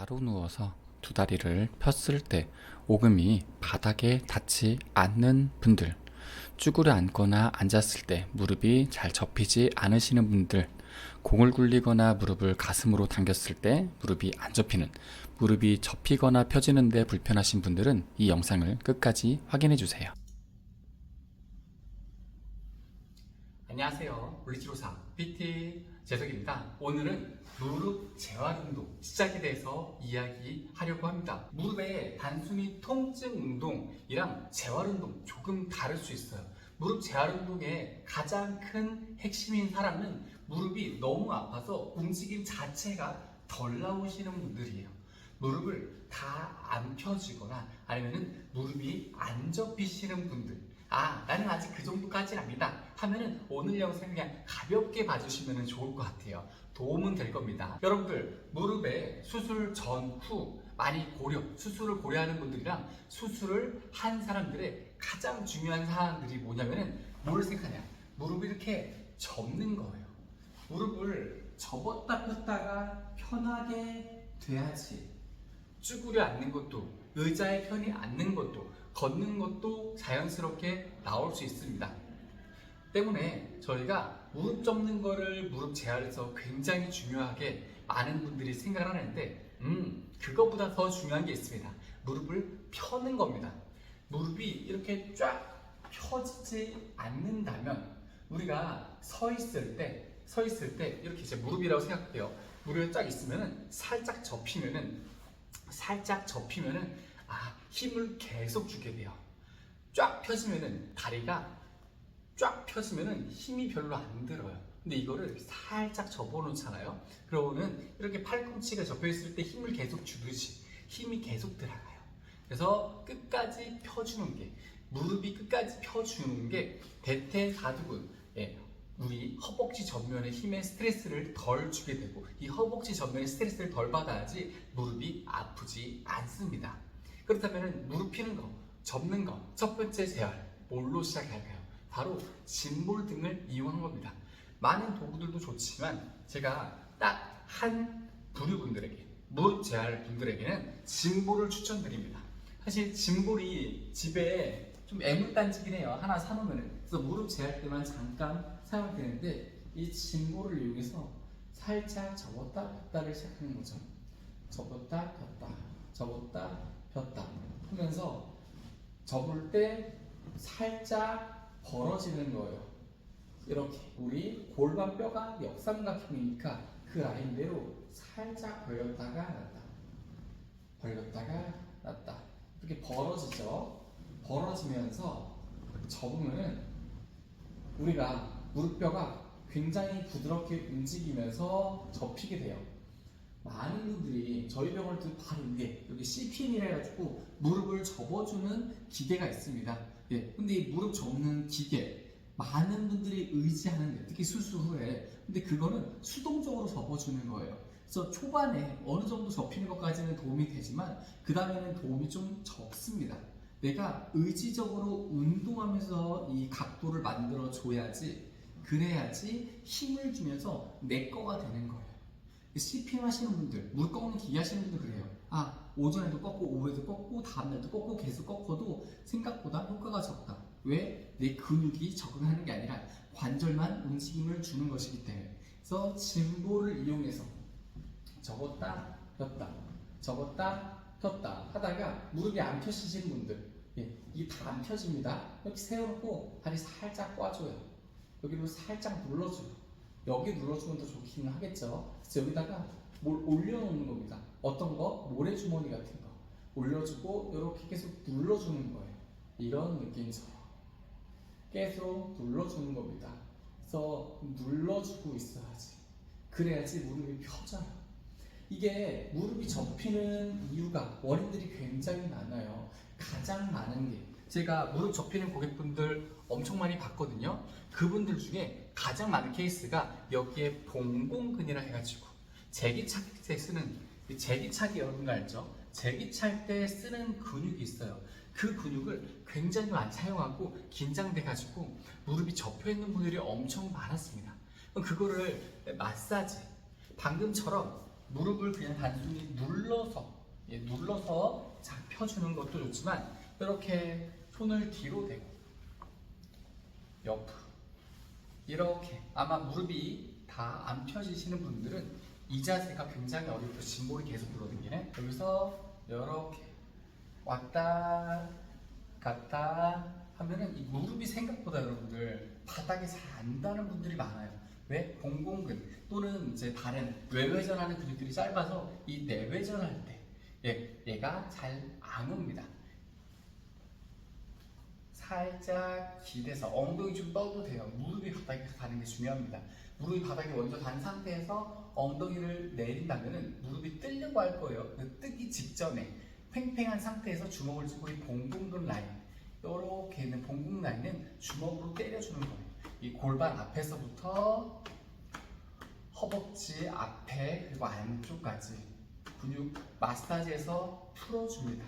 바로 누워서 두 다리를 폈을 때 오금이 바닥에 닿지 않는 분들, 쭈그려 앉거나 앉았을 때 무릎이 잘 접히지 않으시는 분들, 공을 굴리거나 무릎을 가슴으로 당겼을 때 무릎이 안 접히는, 무릎이 접히거나 펴지는데 불편하신 분들은 이 영상을 끝까지 확인해 주세요. 안녕하세요. 물리치료사 PT 재석입니다. 오늘은 무릎 재활 운동 시작에 대해서 이야기하려고 합니다. 무릎의 단순히 통증 운동이랑 재활 운동 조금 다를 수 있어요. 무릎 재활 운동의 가장 큰 핵심인 사람은 무릎이 너무 아파서 움직임 자체가 덜 나오시는 분들이에요. 무릎을 다 안 펴지거나 아니면은 무릎이 안 접히시는 분들, 나는 아직 그 정도까지는 아니다 하면은 오늘 영상 그냥 가볍게 봐주시면 좋을 것 같아요. 도움은 될 겁니다. 여러분들, 무릎에 수술 전, 후 많이 수술을 고려하는 분들이랑 수술을 한 사람들의 가장 중요한 사항들이 뭐냐면은 뭘 생각하냐? 무릎을 이렇게 접는 거예요. 무릎을 접었다 폈다가 편하게 돼야지. 쭈그려 앉는 것도, 의자에 편히 앉는 것도, 걷는 것도 자연스럽게 나올 수 있습니다. 때문에 저희가 무릎 접는 거를 무릎 재활에서 굉장히 중요하게 많은 분들이 생각을 하는데 그것보다 더 중요한 게 있습니다. 무릎을 펴는 겁니다. 무릎이 이렇게 쫙 펴지지 않는다면 우리가 서 있을 때 이렇게 이제 무릎이라고 생각해요. 무릎이 쫙 있으면은 살짝 접히면은 힘을 계속 주게 돼요. 쫙 펴지면은 다리가 쫙 펴지면은 힘이 별로 안 들어요. 근데 이거를 살짝 접어놓잖아요. 그러고는 이렇게 팔꿈치가 접혀 있을 때 힘을 계속 주듯이 힘이 계속 들어가요. 그래서 끝까지 펴주는 게, 무릎이 끝까지 펴주는 게 대퇴사두근, 우리 허벅지 전면의 힘에 스트레스를 덜 주게 되고, 이 허벅지 전면의 스트레스를 덜 받아야지 무릎이 아프지 않습니다. 그렇다면 무릎 펴는 거, 접는 거, 첫 번째 재활 뭘로 시작할까요? 바로 짐볼 등을 이용한 겁니다. 많은 도구들도 좋지만 제가 딱 한 부류분들에게, 무릎 재활 분들에게는 짐볼을 추천드립니다. 사실 짐볼이 집에 좀 애물단지긴 해요. 하나 사놓으면. 그래서 무릎 재활 때만 잠깐 사용되는데, 이 짐볼을 이용해서 살짝 접었다 폈다를 시작하는 거죠. 접었다 폈다, 접었다 폈다 하면서 접을 때 살짝 벌어지는 거예요. 이렇게 우리 골반뼈가 역삼각형이니까 그 라인대로 살짝 벌렸다가 놨다, 벌렸다가 놨다, 이렇게 벌어지죠. 벌어지면서 접으면 우리가 무릎뼈가 굉장히 부드럽게 움직이면서 접히게 돼요. 많은 분들이 저희 병원도 바로 위에 여기 CPN이라 해가지고 무릎을 접어주는 기계가 있습니다. 근데 이 무릎 접는 기계 많은 분들이 의지하는데, 특히 수술 후에, 근데 그거는 수동적으로 접어주는 거예요. 그래서 초반에 어느 정도 접히는 것까지는 도움이 되지만 그 다음에는 도움이 좀 적습니다. 내가 의지적으로 운동하면서 이 각도를 만들어 줘야지, 그래야지 힘을 주면서 내 거가 되는 거예요. CPM 하시는 분들, 무릎 꺾는 기계 하시는 분들 그래요. 오전에도 꺾고 오후에도 꺾고 다음날도 꺾고 계속 꺾어도 생각보다 효과가 적다. 왜? 내 근육이 적응하는 게 아니라 관절만 움직임을 주는 것이기 때문에. 그래서 짐볼을 이용해서 접었다 폈다, 접었다 폈다 하다가 무릎이 안 펴지시는 분들, 이게 다 안 펴집니다. 이렇게 세워놓고 다리 살짝 꽈줘요. 여기로 살짝 눌러줘요. 여기 눌러주면 더 좋기는 하겠죠. 그래서 여기다가 뭘 올려놓는 겁니다. 어떤 거? 모래주머니 같은 거 올려주고 이렇게 계속 눌러주는 거예요. 이런 느낌처럼 계속 눌러주는 겁니다. 그래서 눌러주고 있어야지, 그래야지 무릎이 펴져요. 이게 무릎이 접히는 이유가, 원인들이 굉장히 많아요. 가장 많은 게, 제가 무릎 접히는 고객분들 엄청 많이 봤거든요. 그분들 중에 가장 많은 케이스가 여기에 봉공근이라 해가지고 제기차기 때 쓰는, 제기차기 여러분 알죠? 제기찰 때 쓰는 근육이 있어요. 그 근육을 굉장히 많이 사용하고 긴장돼가지고 무릎이 접혀있는 분들이 엄청 많았습니다. 그거를 마사지, 방금처럼 무릎을 그냥 단순히 눌러서 눌러서 자 펴주는 것도 좋지만 이렇게 손을 뒤로 대고 옆으로 이렇게 아마 무릎이 다 안 펴지시는 분들은 이 자세가 굉장히 어렵고 짐볼이 계속 불어등기네. 여기서 이렇게 왔다 갔다 하면은 이 무릎이 생각보다 여러분들 바닥에 잘 안 닿는 분들이 많아요. 왜? 봉공근 또는 이제 다른 외회전하는 근육들이 짧아서 이 내회전할 때 얘가 잘 안 옵니다. 살짝 기대서 엉덩이 좀 떠도 돼요. 무릎이 바닥에 닿는 게 중요합니다. 무릎이 바닥에 먼저 닿은 상태에서 엉덩이를 내린다면 무릎이 뜨려고 할 거예요. 뜨기 직전에 팽팽한 상태에서 주먹을 쥐고 이 봉공근 라인 이렇게 있는 봉공 라인은 주먹으로 때려주는 거예요. 이 골반 앞에서부터 허벅지 앞에 그리고 안쪽까지 근육 마사지해서 풀어줍니다.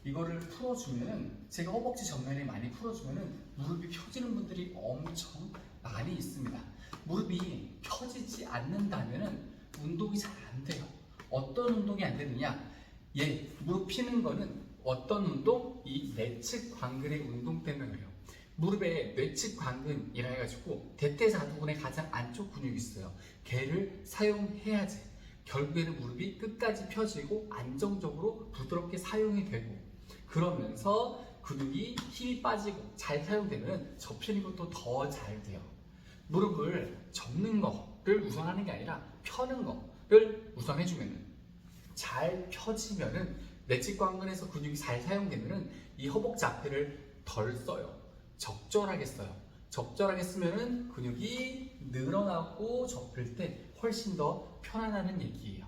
이거를 풀어주면은 제가 허벅지 전면에 많이 풀어주면은 무릎이 펴지는 분들이 엄청 많이 있습니다. 무릎이 펴지지 않는다면은 운동이 잘 안 돼요. 어떤 운동이 안 되느냐? 무릎 피는 거는 어떤 운동? 이 내측 광근의 운동 때문에요. 무릎에 내측 광근이라 해가지고 대퇴사두근의 가장 안쪽 근육이 있어요. 걔를 사용해야지 결국에는 무릎이 끝까지 펴지고 안정적으로 부드럽게 사용이 되고 그러면서 근육이 힘이 빠지고 잘 사용되면 접히는 것도 더 잘 돼요. 무릎을 접는 거를 우선하는 게 아니라 펴는 거를 우선해주면 잘 펴지면은 내측광근에서 근육이 잘 사용되면은 이 허벅지 앞에를 덜 써요. 적절하게 써요. 적절하게 쓰면은 근육이 늘어나고 접힐 때 훨씬 더 편안하는 얘기예요.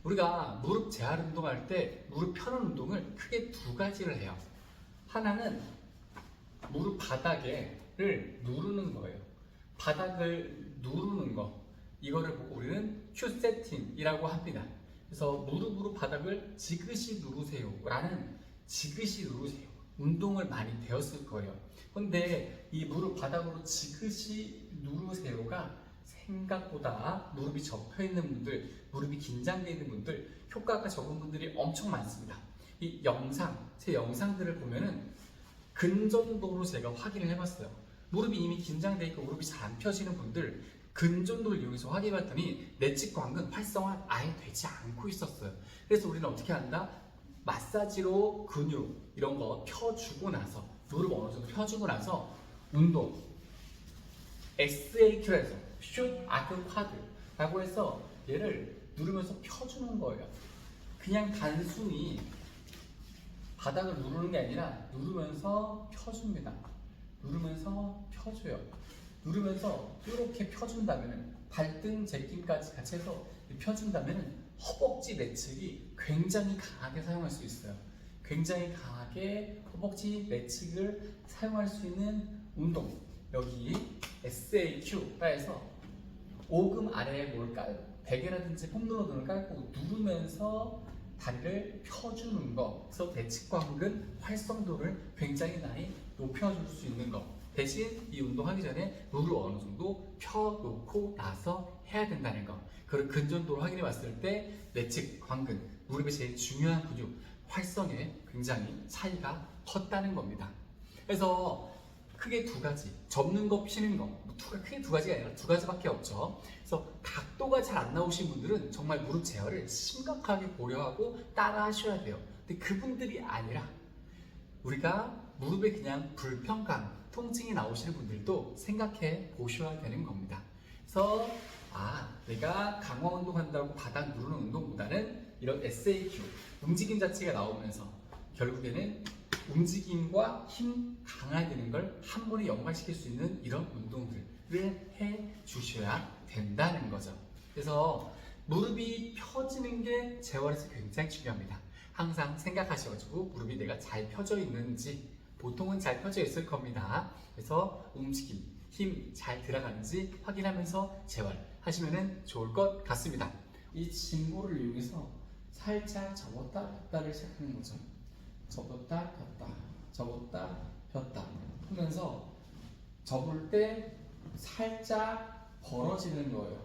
우리가 무릎 재활 운동할 때 무릎 펴는 운동을 크게 두 가지를 해요. 하나는 무릎 바닥을 누르는 거예요. 바닥을 누르는 거. 이거를 보고 우리는 큐세팅이라고 합니다. 그래서 무릎으로 바닥을 지그시 누르세요 라는 지그시 누르세요 운동을 많이 배웠을 거예요. 근데 이 무릎 바닥으로 지그시 누르세요가 생각보다 무릎이 접혀 있는 분들, 무릎이 긴장되어 있는 분들, 효과가 적은 분들이 엄청 많습니다. 이 제 영상들을 보면은 근전도로 제가 확인을 해봤어요. 무릎이 이미 긴장되어 있고 무릎이 잘 안 펴지는 분들 근전도를 이용해서 확인해봤더니 내측광근 활성화 아예 되지 않고 있었어요. 그래서 우리는 어떻게 한다? 마사지로 근육 이런 거 펴주고 나서 무릎 어느 정도 펴주고 나서 운동 SAQ에서 슛 아크 쿼드라고 해서 얘를 누르면서 펴주는 거예요. 그냥 단순히 바닥을 누르는 게 아니라 누르면서 펴줍니다. 누르면서 펴줘요. 누르면서 이렇게 펴준다면 발등 제끼까지 같이 해서 펴준다면 허벅지 내측이 굉장히 강하게 사용할 수 있어요. 굉장히 강하게 허벅지 내측을 사용할 수 있는 운동. 여기 SAQ라 해서 오금 아래에 뭘 깔고 베개라든지 폼롤러등을 깔고 누르면서 다리를 펴주는 거. 그래서 내측광근 활성도를 굉장히 많이 높여줄 수 있는 거. 대신 이 운동하기 전에 물을 어느 정도 펴놓고 나서 해야 된다는 거. 그걸 근전도로 확인해 봤을 때 내측 광근, 무릎의 제일 중요한 근육 활성에 굉장히 차이가 컸다는 겁니다. 그래서 크게 두 가지, 접는 거, 피는 거, 크게 두 가지가 아니라 두 가지밖에 없죠. 그래서 각도가 잘 안 나오신 분들은 정말 무릎 제어를 심각하게 고려하고 따라 하셔야 돼요. 근데 그분들이 아니라 우리가 무릎에 그냥 불편감, 통증이 나오시는 분들도 생각해 보셔야 되는 겁니다. 그래서 내가 강화 운동한다고 바닥 누르는 운동보다는 이런 SAQ, 움직임 자체가 나오면서 결국에는 움직임과 힘 강화되는 걸 한 번에 연관시킬 수 있는 이런 운동들을 해 주셔야 된다는 거죠. 그래서 무릎이 펴지는 게 재활에서 굉장히 중요합니다. 항상 생각하셔가지고 무릎이 내가 잘 펴져 있는지, 보통은 잘 펴져 있을 겁니다. 그래서 움직임, 힘 잘 들어가는지 확인하면서 재활하시면 좋을 것 같습니다. 이 짐볼을 이용해서 살짝 접었다 폈다를 시작하는 거죠. 접었다 폈다, 접었다 폈다 하면서 접을 때 살짝 벌어지는 거예요.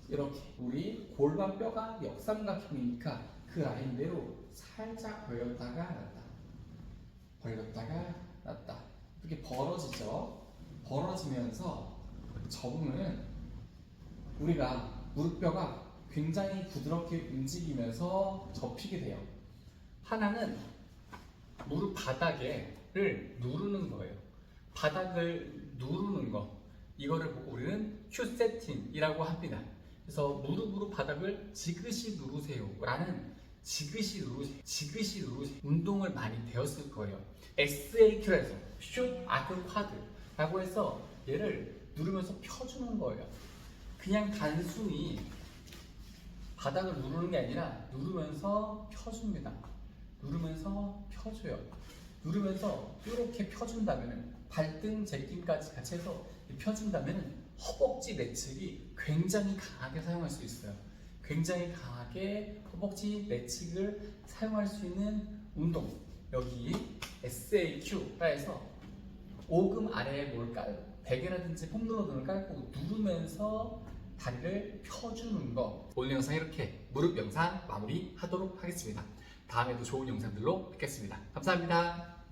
이렇게 우리 골반뼈가 역삼각형이니까 그 라인대로 살짝 벌렸다가 놨다 이렇게 벌어지죠. 벌어지면서 접으면 우리가 무릎뼈가 굉장히 부드럽게 움직이면서 접히게 돼요. 하나는 무릎 바닥을 누르는 거예요. 바닥을 누르는 거, 이거를 보고 우리는 큐 세팅이라고 합니다. 그래서 무릎으로 바닥을 지그시 누르세요 라는 지그시 누르세요 운동을 많이 배웠을 거예요. SAQ에서 슛 아크 쿼드라고 해서 얘를 누르면서 펴주는 거예요. 그냥 단순히 바닥을 누르는 게 아니라 누르면서 펴줍니다. 누르면서 펴줘요. 누르면서 이렇게 펴준다면 발등 제끼기까지 같이 해서 펴준다면 허벅지 내측이 굉장히 강하게 사용할 수 있어요. 굉장히 강하게 허벅지 내측을 사용할 수 있는 운동, 여기 SAQ라 해서 오금 아래에 뭘 깔고 베개라든지 폼롤러 등을 깔고 누르면서 다리를 펴주는 거. 오늘 영상 이렇게 무릎 영상 마무리 하도록 하겠습니다. 다음에도 좋은 영상들로 뵙겠습니다. 감사합니다.